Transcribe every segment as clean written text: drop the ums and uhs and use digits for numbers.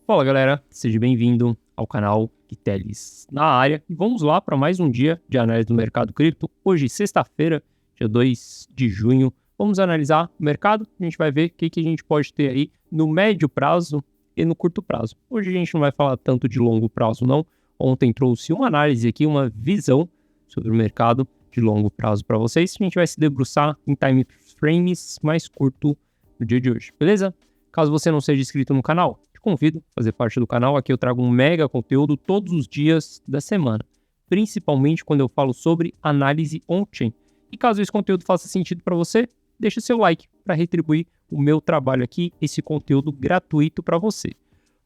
Fala galera, seja bem-vindo ao canal Quiteles na área e vamos lá para mais um dia de análise do mercado cripto. Hoje, sexta-feira, dia 2 de junho, vamos analisar o mercado. A gente vai ver o que a gente pode ter aí no médio prazo e no curto prazo. Hoje a gente não vai falar tanto de longo prazo não. Ontem trouxe uma análise aqui, uma visão sobre o mercado de longo prazo para vocês. A gente vai se debruçar em time frames mais curto no dia de hoje, beleza? Caso você não seja inscrito no canal, te convido a fazer parte do canal. Aqui eu trago um mega conteúdo todos os dias da semana, principalmente quando eu falo sobre análise on-chain. E caso esse conteúdo faça sentido para você, deixa seu like para retribuir o meu trabalho aqui, esse conteúdo gratuito para você.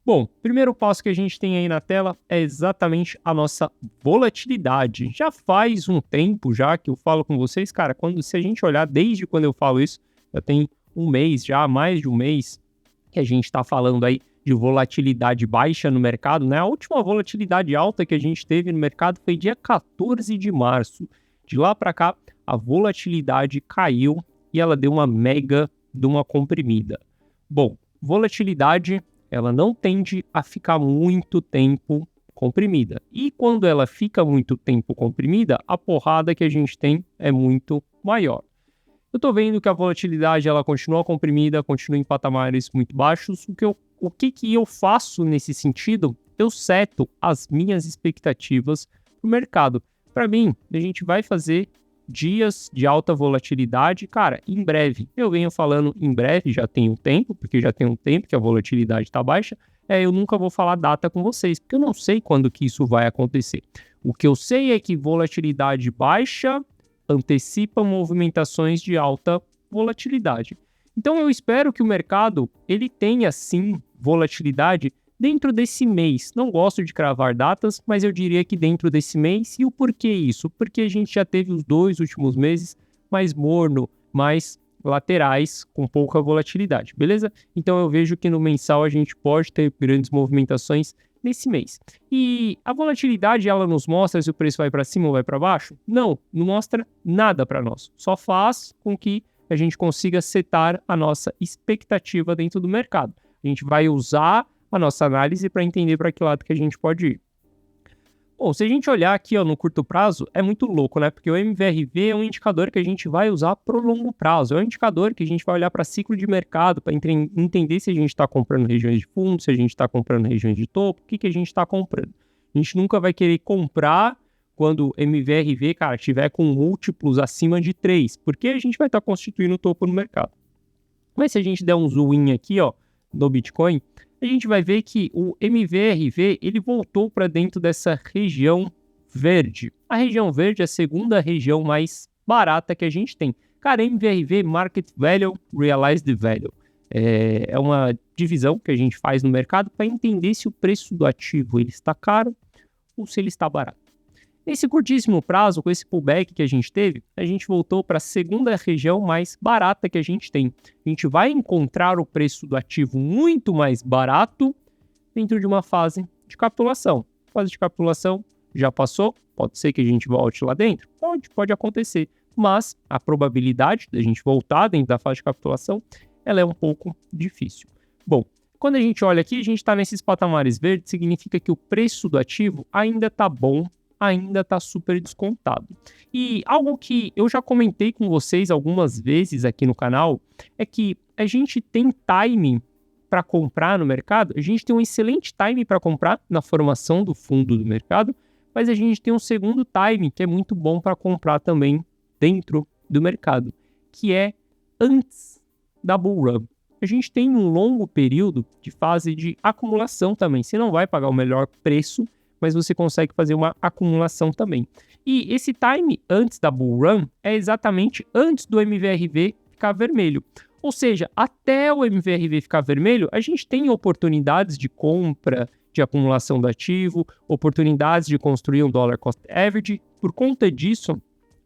Bom, primeiro passo que a gente tem aí na tela é exatamente a nossa volatilidade. Já faz um tempo já que eu falo com vocês, cara, se a gente olhar desde quando eu falo isso, já tem um mês, já mais de um mês, que a gente está falando aí de volatilidade baixa no mercado, né? A última volatilidade alta que a gente teve no mercado foi dia 14 de março. De lá para cá, a volatilidade caiu e ela deu uma mega de uma comprimida. Bom, volatilidade, ela não tende a ficar muito tempo comprimida. E quando ela fica muito tempo comprimida, a porrada que a gente tem é muito maior. Eu estou vendo que a volatilidade ela continua comprimida, continua em patamares muito baixos. O que eu faço nesse sentido? Eu seto as minhas expectativas para o mercado. Para mim, a gente vai fazer dias de alta volatilidade, cara, em breve. Eu venho falando em breve, já tem um tempo, porque já tem um tempo que a volatilidade está baixa. Eu nunca vou falar data com vocês, porque eu não sei quando que isso vai acontecer. O que eu sei é que volatilidade baixa antecipa movimentações de alta volatilidade. Então eu espero que o mercado ele tenha sim volatilidade dentro desse mês. Não gosto de cravar datas, mas eu diria que dentro desse mês. E o porquê isso? Porque a gente já teve os 2 últimos meses mais morno, mais laterais, com pouca volatilidade, beleza? Então eu vejo que no mensal a gente pode ter grandes movimentações nesse mês. E a volatilidade, ela nos mostra se o preço vai para cima ou vai para baixo? Não mostra nada para nós. Só faz com que a gente consiga setar a nossa expectativa dentro do mercado. A gente vai usar a nossa análise para entender para que lado que a gente pode ir. Bom, se a gente olhar aqui no curto prazo, é muito louco, né? Porque o MVRV é um indicador que a gente vai usar para o longo prazo. É um indicador que a gente vai olhar para ciclo de mercado, para entender se a gente está comprando regiões de fundo, se a gente está comprando regiões de topo, o que a gente está comprando. A gente nunca vai querer comprar quando o MVRV, cara, estiver com múltiplos acima de 3, porque a gente vai estar constituindo o topo no mercado. Mas se a gente der um zoom in aqui, no Bitcoin, a gente vai ver que o MVRV ele voltou para dentro dessa região verde. A região verde é a segunda região mais barata que a gente tem. Cara, MVRV, Market Value, Realized Value. É uma divisão que a gente faz no mercado para entender se o preço do ativo ele está caro ou se ele está barato. Nesse curtíssimo prazo, com esse pullback que a gente teve, a gente voltou para a segunda região mais barata que a gente tem. A gente vai encontrar o preço do ativo muito mais barato dentro de uma fase de capitulação. A fase de capitulação já passou, pode ser que a gente volte lá dentro? Pode acontecer, mas a probabilidade da gente voltar dentro da fase de capitulação, ela é um pouco difícil. Bom, quando a gente olha aqui, a gente está nesses patamares verdes, significa que o preço do ativo ainda está bom, ainda está super descontado. E algo que eu já comentei com vocês algumas vezes aqui no canal é que a gente tem timing para comprar no mercado, a gente tem um excelente timing para comprar na formação do fundo do mercado, mas a gente tem um segundo timing que é muito bom para comprar também dentro do mercado, que é antes da bull run. A gente tem um longo período de fase de acumulação também. Você não vai pagar o melhor preço, mas você consegue fazer uma acumulação também. E esse time antes da bull run é exatamente antes do MVRV ficar vermelho. Ou seja, até o MVRV ficar vermelho, a gente tem oportunidades de compra, de acumulação do ativo, oportunidades de construir um dollar cost average. Por conta disso,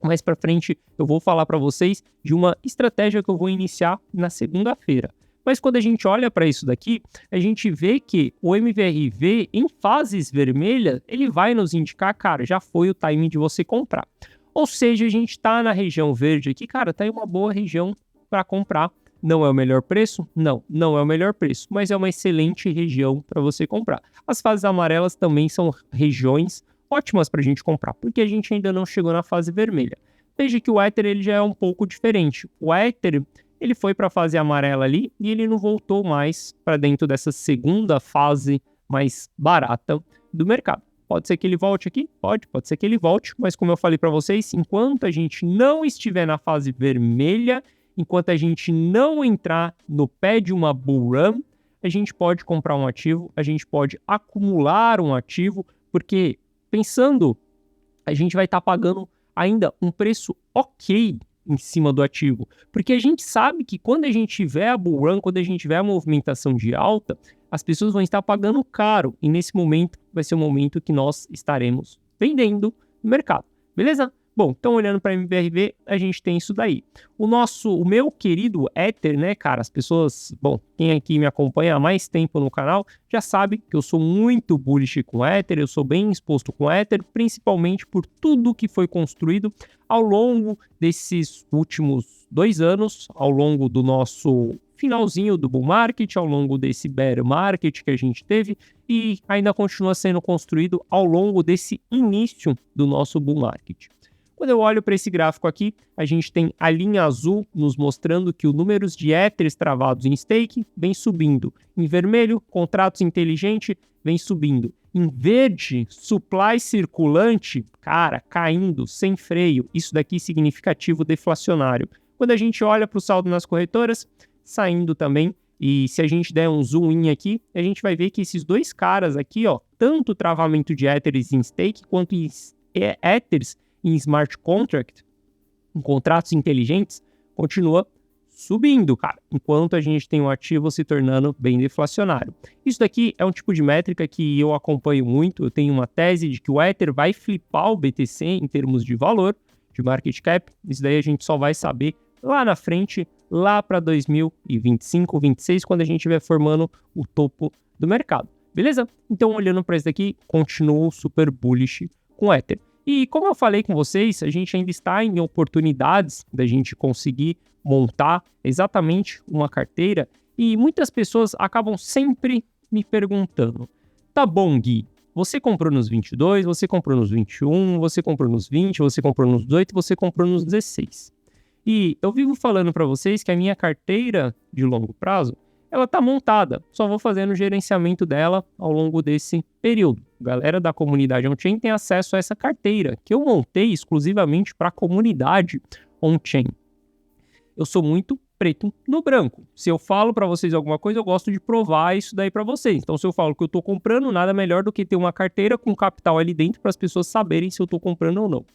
mais para frente eu vou falar para vocês de uma estratégia que eu vou iniciar na segunda-feira. Mas quando a gente olha para isso daqui, a gente vê que o MVRV em fases vermelhas, ele vai nos indicar, cara, já foi o timing de você comprar. Ou seja, a gente está na região verde aqui, cara, tá em uma boa região para comprar Não é o melhor preço? Não é o melhor preço, mas é uma excelente região para você comprar. As fases amarelas também são regiões ótimas para a gente comprar, porque a gente ainda não chegou na fase vermelha. Veja que o Ether ele já é um pouco diferente. O Ether ele foi para a fase amarela ali e ele não voltou mais para dentro dessa segunda fase mais barata do mercado. Pode ser que ele volte aqui? Pode ser que ele volte, mas como eu falei para vocês, enquanto a gente não estiver na fase vermelha, enquanto a gente não entrar no pé de uma bull run, a gente pode comprar um ativo, a gente pode acumular um ativo, porque pensando, a gente vai estar pagando ainda um preço ok em cima do ativo, porque a gente sabe que quando a gente tiver a bull run, quando a gente tiver a movimentação de alta, as pessoas vão estar pagando caro, e nesse momento vai ser o momento que nós estaremos vendendo no mercado, beleza? Bom, então olhando para MBRV, a gente tem isso daí. O meu querido Ether, né, cara, as pessoas, bom, quem aqui me acompanha há mais tempo no canal, já sabe que eu sou muito bullish com Ether, eu sou bem exposto com Ether, principalmente por tudo que foi construído ao longo desses últimos 2 anos, ao longo do nosso finalzinho do bull market, ao longo desse bear market que a gente teve, e ainda continua sendo construído ao longo desse início do nosso bull market. Quando eu olho para esse gráfico aqui, a gente tem a linha azul nos mostrando que o número de Ethers travados em stake vem subindo. Em vermelho, contratos inteligentes vem subindo. Em verde, supply circulante, cara, caindo, sem freio. Isso daqui significa ativo deflacionário. Quando a gente olha para o saldo nas corretoras, saindo também. E se a gente der um zoom in aqui, a gente vai ver que esses dois caras aqui, ó, tanto o travamento de Ethers em stake quanto em Ethers em smart contract, em contratos inteligentes, continua subindo, cara, enquanto a gente tem um ativo se tornando bem deflacionário. Isso daqui é um tipo de métrica que eu acompanho muito, eu tenho uma tese de que o Ether vai flipar o BTC em termos de valor, de market cap, isso daí a gente só vai saber lá na frente, lá para 2025, 2026, quando a gente estiver formando o topo do mercado, beleza? Então, olhando para isso daqui, continuo super bullish com o Ether. E como eu falei com vocês, a gente ainda está em oportunidades da gente conseguir montar exatamente uma carteira e muitas pessoas acabam sempre me perguntando, tá bom, Gui, você comprou nos 22, você comprou nos 21, você comprou nos 20, você comprou nos 18, você comprou nos 16. E eu vivo falando para vocês que a minha carteira de longo prazo, ela está montada, só vou fazendo o gerenciamento dela ao longo desse período. A galera da comunidade on-chain tem acesso a essa carteira, que eu montei exclusivamente para a comunidade on-chain. Eu sou muito preto no branco. Se eu falo para vocês alguma coisa, eu gosto de provar isso daí para vocês. Então, se eu falo que eu estou comprando, nada melhor do que ter uma carteira com capital ali dentro para as pessoas saberem se eu estou comprando ou não.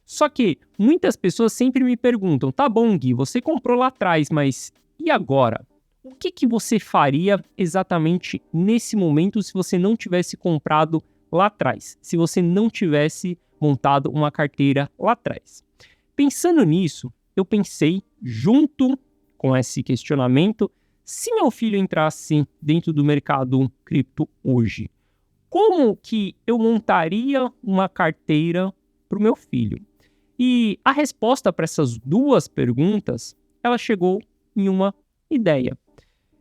Só que muitas pessoas sempre me perguntam, tá bom, Gui, você comprou lá atrás, mas e agora? O que você faria exatamente nesse momento se você não tivesse comprado lá atrás? Se você não tivesse montado uma carteira lá atrás? Pensando nisso, eu pensei, junto com esse questionamento, se meu filho entrasse dentro do mercado cripto hoje, como que eu montaria uma carteira para o meu filho? E a resposta para essas duas perguntas, ela chegou em uma ideia.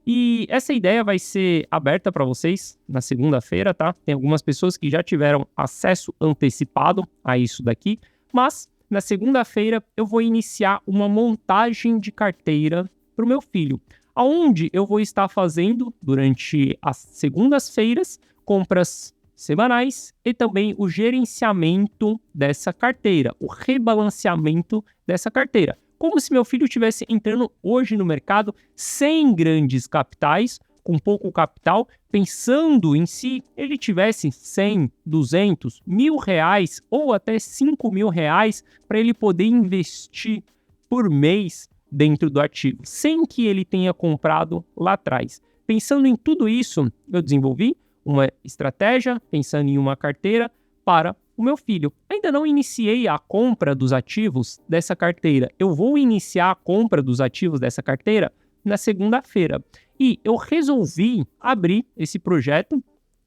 E essa ideia vai ser aberta para vocês na segunda-feira, tá? Tem algumas pessoas que já tiveram acesso antecipado a isso daqui, mas na segunda-feira eu vou iniciar uma montagem de carteira para o meu filho, onde eu vou estar fazendo durante as segundas-feiras compras semanais e também o gerenciamento dessa carteira, o rebalanceamento dessa carteira. Como se meu filho estivesse entrando hoje no mercado sem grandes capitais, com pouco capital, pensando em se ele tivesse 100, 200, R$1.000 ou até R$5.000 para ele poder investir por mês dentro do ativo, sem que ele tenha comprado lá atrás. Pensando em tudo isso, eu desenvolvi uma estratégia, pensando em uma carteira para o meu filho. Ainda não iniciei a compra dos ativos dessa carteira. Eu vou iniciar a compra dos ativos dessa carteira na segunda-feira. E eu resolvi abrir esse projeto,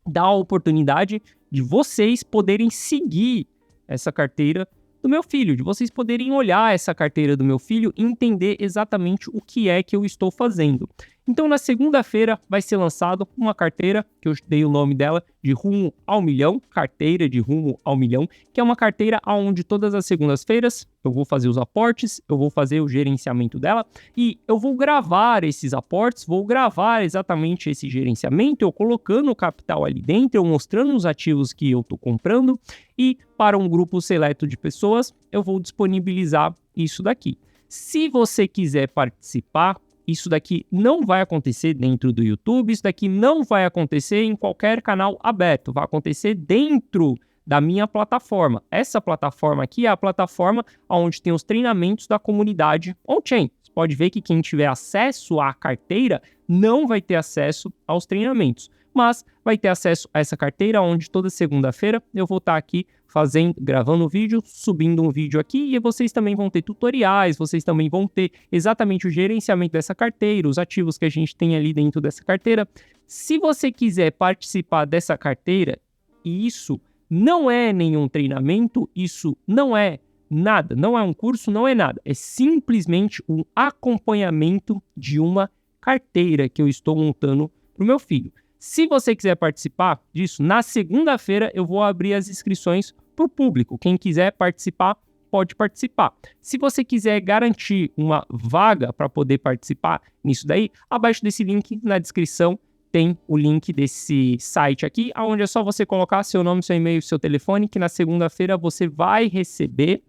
dar a oportunidade de vocês poderem seguir essa carteira do meu filho, de vocês poderem olhar essa carteira do meu filho e entender exatamente o que é que eu estou fazendo. Então, na segunda-feira vai ser lançado uma carteira, que eu dei o nome dela de Rumo ao Milhão, carteira de Rumo ao Milhão, que é uma carteira onde todas as segundas-feiras eu vou fazer os aportes, eu vou fazer o gerenciamento dela e eu vou gravar esses aportes, vou gravar exatamente esse gerenciamento, eu colocando o capital ali dentro, eu mostrando os ativos que eu estou comprando e para um grupo seleto de pessoas eu vou disponibilizar isso daqui. Se você quiser participar, isso daqui não vai acontecer dentro do YouTube, isso daqui não vai acontecer em qualquer canal aberto, vai acontecer dentro da minha plataforma. Essa plataforma aqui é a plataforma onde tem os treinamentos da comunidade on-chain. Você pode ver que quem tiver acesso à carteira não vai ter acesso aos treinamentos, mas vai ter acesso a essa carteira onde toda segunda-feira eu vou estar aqui gravando um vídeo, subindo um vídeo aqui e vocês também vão ter tutoriais, vocês também vão ter exatamente o gerenciamento dessa carteira, os ativos que a gente tem ali dentro dessa carteira. Se você quiser participar dessa carteira, e isso não é nenhum treinamento, isso não é nada, não é um curso, não é nada, é simplesmente um acompanhamento de uma carteira que eu estou montando para o meu filho. Se você quiser participar disso, na segunda-feira eu vou abrir as inscrições para o público. Quem quiser participar, pode participar. Se você quiser garantir uma vaga para poder participar nisso daí, abaixo desse link na descrição tem o link desse site aqui, onde é só você colocar seu nome, seu e-mail, seu telefone, que na segunda-feira você vai receber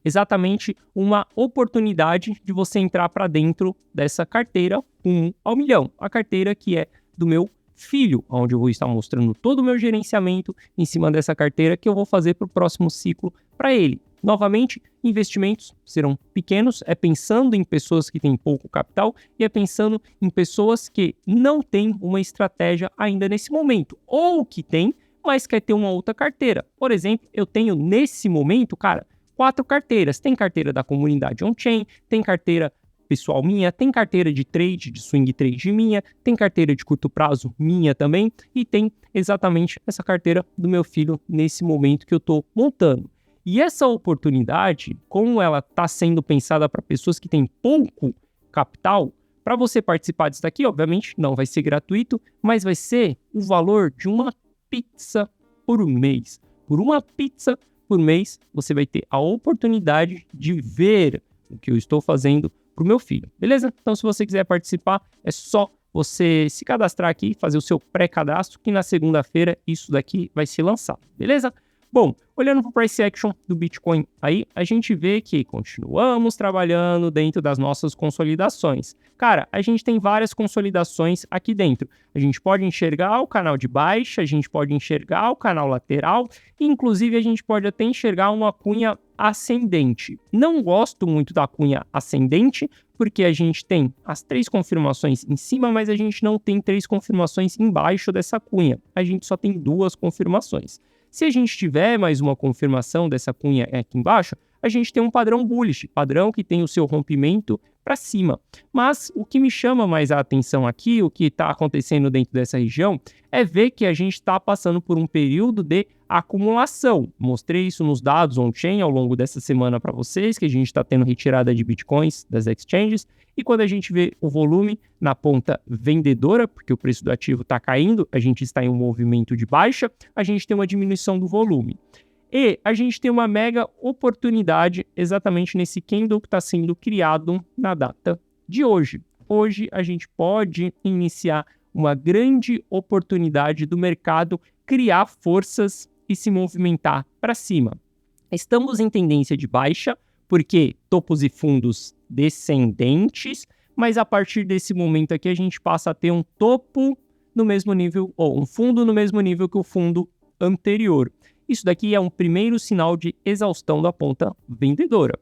exatamente uma oportunidade de você entrar para dentro dessa carteira Rumo ao Milhão, a carteira que é do meu filho, onde eu vou estar mostrando todo o meu gerenciamento em cima dessa carteira que eu vou fazer para o próximo ciclo para ele. Novamente, investimentos serão pequenos, é pensando em pessoas que têm pouco capital e é pensando em pessoas que não têm uma estratégia ainda nesse momento, ou que tem, mas quer ter uma outra carteira. Por exemplo, eu tenho nesse momento, 4 carteiras. Tem carteira da comunidade on-chain, tem carteira pessoal minha, tem carteira de trade, de swing trade minha, tem carteira de curto prazo minha também e tem exatamente essa carteira do meu filho nesse momento que eu estou montando. E essa oportunidade, como ela está sendo pensada para pessoas que têm pouco capital, para você participar disso daqui, obviamente não vai ser gratuito, mas vai ser o valor de uma pizza por mês. Por uma pizza por mês, você vai ter a oportunidade de ver o que eu estou fazendo para o meu filho, beleza? Então, se você quiser participar, é só você se cadastrar aqui, fazer o seu pré-cadastro, que na segunda-feira isso daqui vai ser lançado, beleza? Bom, olhando para o price action do Bitcoin aí, a gente vê que continuamos trabalhando dentro das nossas consolidações. Cara, a gente tem várias consolidações aqui dentro. A gente pode enxergar o canal de baixa, a gente pode enxergar o canal lateral, e inclusive a gente pode até enxergar uma cunha ascendente. Não gosto muito da cunha ascendente, porque a gente tem as 3 confirmações em cima, mas a gente não tem 3 confirmações embaixo dessa cunha. A gente só tem 2 confirmações. Se a gente tiver mais uma confirmação dessa cunha aqui embaixo, a gente tem um padrão bullish, padrão que tem o seu rompimento para cima. Mas o que me chama mais a atenção aqui, o que está acontecendo dentro dessa região, é ver que a gente está passando por um período de acumulação. Mostrei isso nos dados on-chain ao longo dessa semana para vocês, que a gente está tendo retirada de bitcoins das exchanges, e quando a gente vê o volume na ponta vendedora, porque o preço do ativo está caindo, a gente está em um movimento de baixa, a gente tem uma diminuição do volume. E a gente tem uma mega oportunidade exatamente nesse candle que está sendo criado na data de hoje. Hoje a gente pode iniciar uma grande oportunidade do mercado criar forças e se movimentar para cima. Estamos em tendência de baixa, porque topos e fundos descendentes, mas a partir desse momento aqui a gente passa a ter um topo no mesmo nível, ou um fundo no mesmo nível que o fundo anterior. Isso daqui é um primeiro sinal de exaustão da ponta vendedora.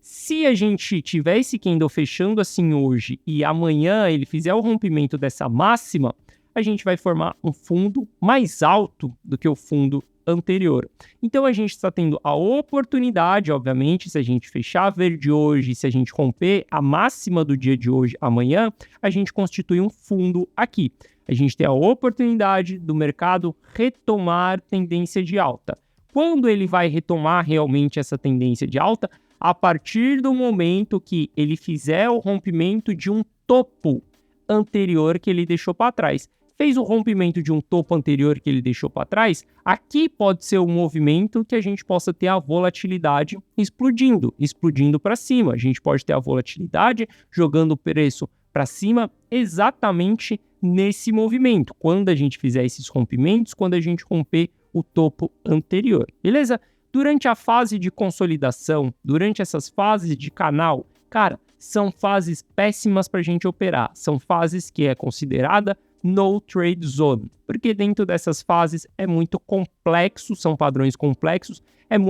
Se a gente tiver esse candle fechando assim hoje e amanhã ele fizer o rompimento dessa máxima, a gente vai formar um fundo mais alto do que o fundo anterior. Então a gente está tendo a oportunidade, obviamente, se a gente fechar verde hoje, se a gente romper a máxima do dia de hoje, amanhã, a gente constitui um fundo aqui. A gente tem a oportunidade do mercado retomar tendência de alta. Quando ele vai retomar realmente essa tendência de alta? A partir do momento que ele fizer o rompimento de um topo anterior que ele deixou para trás. Fez o rompimento de um topo anterior que ele deixou para trás, aqui pode ser um movimento que a gente possa ter a volatilidade explodindo para cima. A gente pode ter a volatilidade jogando o preço para cima exatamente nesse movimento, quando a gente fizer esses rompimentos, quando a gente romper o topo anterior, beleza? Durante a fase de consolidação, durante essas fases de canal, cara, são fases péssimas para a gente operar, são fases que é considerada no trade zone, porque dentro dessas fases é muito complexo, são padrões complexos,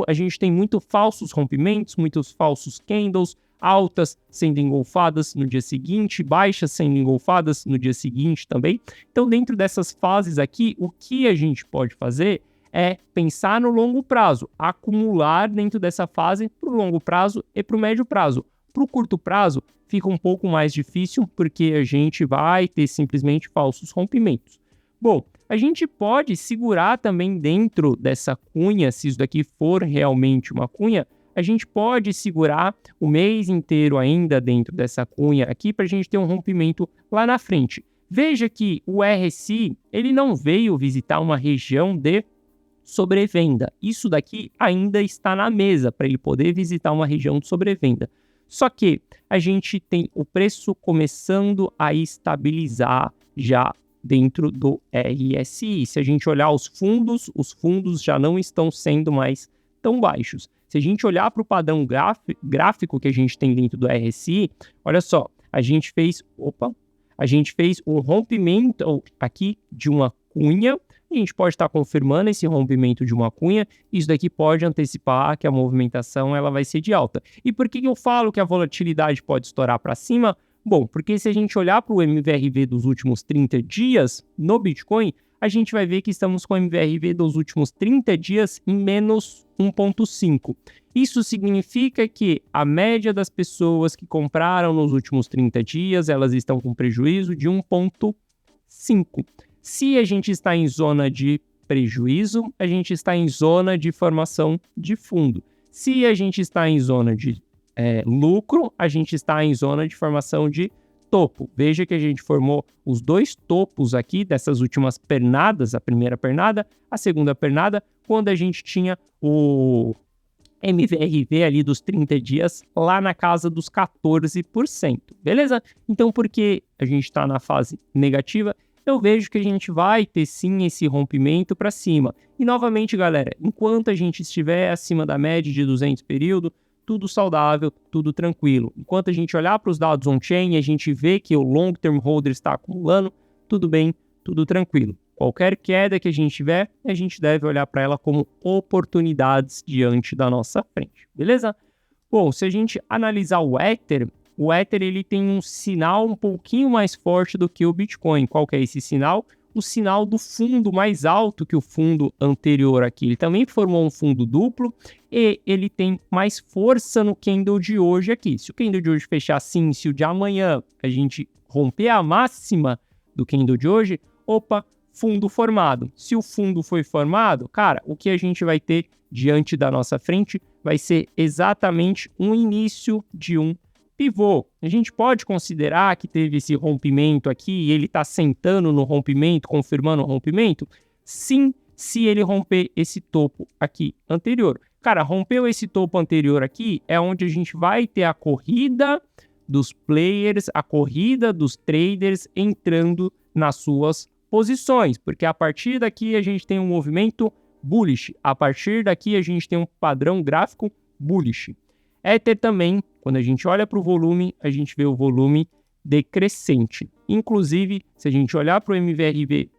a gente tem muito falsos rompimentos, muitos falsos candles, altas sendo engolfadas no dia seguinte, baixas sendo engolfadas no dia seguinte também. Então, dentro dessas fases aqui, o que a gente pode fazer é pensar no longo prazo, acumular dentro dessa fase para o longo prazo e para o médio prazo. Para o curto prazo, fica um pouco mais difícil, porque a gente vai ter simplesmente falsos rompimentos. Bom, a gente pode segurar também dentro dessa cunha, se isso daqui for realmente uma cunha, a gente pode segurar o mês inteiro ainda dentro dessa cunha aqui para a gente ter um rompimento lá na frente. Veja que o RSI, ele não veio visitar uma região de sobrevenda. Isso daqui ainda está na mesa para ele poder visitar uma região de sobrevenda. Só que a gente tem o preço começando a estabilizar já dentro do RSI. Se a gente olhar os fundos já não estão sendo mais tão baixos. Se a gente olhar para o padrão gráfico que a gente tem dentro do RSI, olha só, a gente fez um rompimento aqui de uma cunha. A gente pode estar confirmando esse rompimento de uma cunha, isso daqui pode antecipar que a movimentação ela vai ser de alta. E por que eu falo que a volatilidade pode estourar para cima? Bom, porque se a gente olhar para o MVRV dos últimos 30 dias no Bitcoin, a gente vai ver que estamos com o MVRV dos últimos 30 dias em menos 1,5. Isso significa que a média das pessoas que compraram nos últimos 30 dias, elas estão com prejuízo de 1,5. Se a gente está em zona de prejuízo, a gente está em zona de formação de fundo. Se a gente está em zona de lucro, a gente está em zona de formação de topo. Veja que a gente formou os dois topos aqui dessas últimas pernadas, a primeira pernada, a segunda pernada, quando a gente tinha o MVRV ali dos 30 dias lá na casa dos 14%, beleza? Então, porque a gente está na fase negativa, eu vejo que a gente vai ter sim esse rompimento para cima. E novamente, galera, enquanto a gente estiver acima da média de 200 período, tudo saudável, tudo tranquilo. Enquanto a gente olhar para os dados on-chain e a gente vê que o long-term holder está acumulando, tudo bem, tudo tranquilo. Qualquer queda que a gente tiver, a gente deve olhar para ela como oportunidades diante da nossa frente, beleza? Bom, se a gente analisar o Ether ele tem um sinal um pouquinho mais forte do que o Bitcoin. Qual que é esse sinal? O sinal do fundo mais alto que o fundo anterior aqui. Ele também formou um fundo duplo e ele tem mais força no candle de hoje aqui. Se o candle de hoje fechar assim, se o de amanhã a gente romper a máxima do candle de hoje, fundo formado. Se o fundo foi formado, cara, o que a gente vai ter diante da nossa frente vai ser exatamente um início de um pivô. A gente pode considerar que teve esse rompimento aqui e ele está sentando no rompimento, confirmando o rompimento? Sim, se ele romper esse topo aqui anterior. Cara, rompeu esse topo anterior aqui, é onde a gente vai ter a corrida dos players, a corrida dos traders entrando nas suas posições, porque a partir daqui a gente tem um movimento bullish, a partir daqui a gente tem um padrão gráfico bullish. Ether também, quando a gente olha para o volume, a gente vê o volume decrescente. Inclusive, se a gente olhar para o MVRV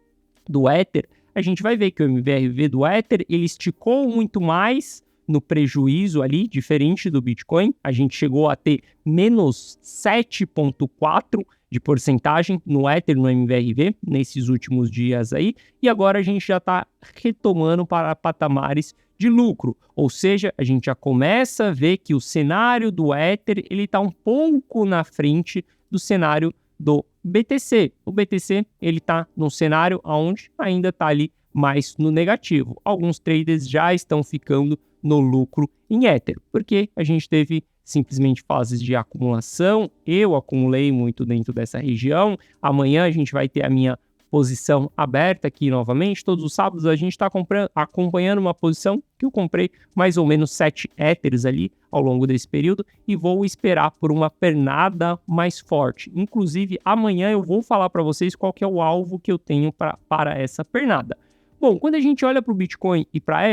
do Ether, a gente vai ver que o MVRV do Ether ele esticou muito mais no prejuízo ali, diferente do Bitcoin. A gente chegou a ter menos 7,4% de porcentagem no Ether, no MVRV, nesses últimos dias aí. E agora a gente já está retomando para patamares de lucro, ou seja, a gente já começa a ver que o cenário do Ether ele está um pouco na frente do cenário do BTC. O BTC ele está num cenário onde ainda está ali mais no negativo. Alguns traders já estão ficando no lucro em Ether, porque a gente teve simplesmente fases de acumulação. Eu acumulei muito dentro dessa região. Amanhã a gente vai ter a minha posição aberta aqui novamente. Todos os sábados a gente está acompanhando uma posição que eu comprei mais ou menos 7 Ethers ali ao longo desse período e vou esperar por uma pernada mais forte. Inclusive, amanhã eu vou falar para vocês qual que é o alvo que eu tenho para essa pernada. Bom, quando a gente olha para o Bitcoin e para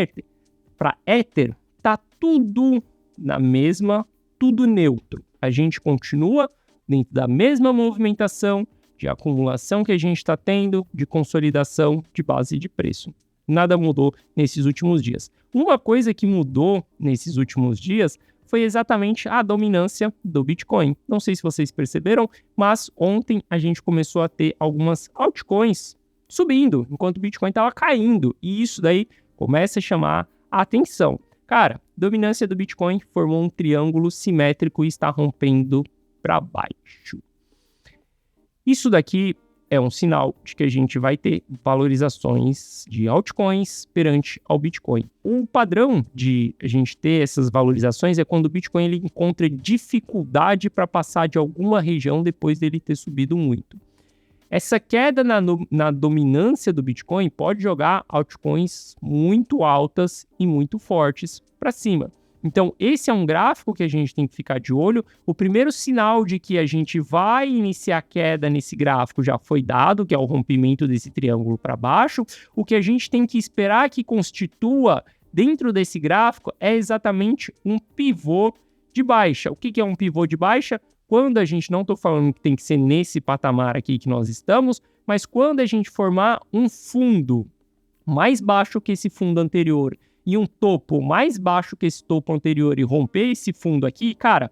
Ether, tá tudo na mesma, tudo neutro. A gente continua dentro da mesma movimentação de acumulação que a gente está tendo, de consolidação de base de preço. Nada mudou nesses últimos dias. Uma coisa que mudou nesses últimos dias foi exatamente a dominância do Bitcoin. Não sei se vocês perceberam, mas ontem a gente começou a ter algumas altcoins subindo, enquanto o Bitcoin estava caindo. E isso daí começa a chamar a atenção. Cara, dominância do Bitcoin formou um triângulo simétrico e está rompendo para baixo. Isso daqui é um sinal de que a gente vai ter valorizações de altcoins perante ao Bitcoin. O padrão de a gente ter essas valorizações é quando o Bitcoin ele encontra dificuldade para passar de alguma região depois dele ter subido muito. Essa queda na dominância do Bitcoin pode jogar altcoins muito altas e muito fortes para cima. Então, esse é um gráfico que a gente tem que ficar de olho. O primeiro sinal de que a gente vai iniciar queda nesse gráfico já foi dado, que é o rompimento desse triângulo para baixo. O que a gente tem que esperar que constitua dentro desse gráfico é exatamente um pivô de baixa. O que é um pivô de baixa? Quando a gente, não estou falando que tem que ser nesse patamar aqui que nós estamos, mas quando a gente formar um fundo mais baixo que esse fundo anterior e um topo mais baixo que esse topo anterior e romper esse fundo aqui, cara,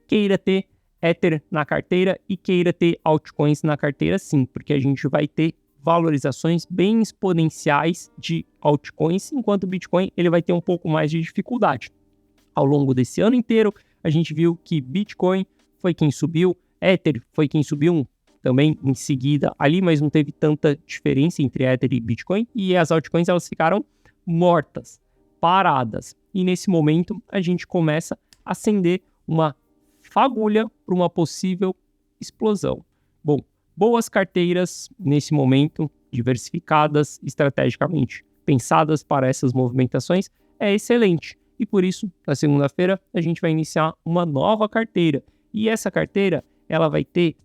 queira ter Ether na carteira e queira ter altcoins na carteira sim, porque a gente vai ter valorizações bem exponenciais de altcoins, enquanto o Bitcoin ele vai ter um pouco mais de dificuldade. Ao longo desse ano inteiro, a gente viu que Bitcoin foi quem subiu, Ether foi quem subiu também em seguida ali, mas não teve tanta diferença entre Ether e Bitcoin, e as altcoins elas ficaram mortas, paradas. E nesse momento a gente começa a acender uma fagulha para uma possível explosão. Bom, boas carteiras nesse momento, diversificadas, estrategicamente pensadas para essas movimentações, é excelente. E por isso, na segunda-feira, a gente vai iniciar uma nova carteira. E essa carteira, ela vai ter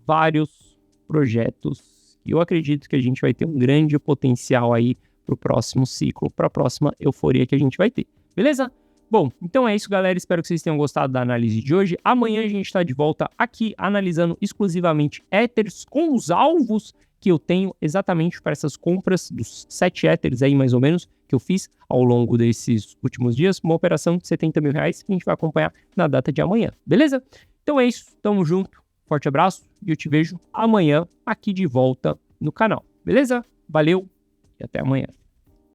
vários projetos. E eu acredito que a gente vai ter um grande potencial aí para o próximo ciclo, para a próxima euforia que a gente vai ter. Beleza? Bom, então é isso, galera. Espero que vocês tenham gostado da análise de hoje. Amanhã a gente está de volta aqui analisando exclusivamente Ethers com os alvos que eu tenho exatamente para essas compras dos 7 Ethers aí, mais ou menos, que eu fiz ao longo desses últimos dias. Uma operação de R$70 mil que a gente vai acompanhar na data de amanhã. Beleza? Então é isso. Tamo junto. Forte abraço e eu te vejo amanhã aqui de volta no canal. Beleza? Valeu e até amanhã.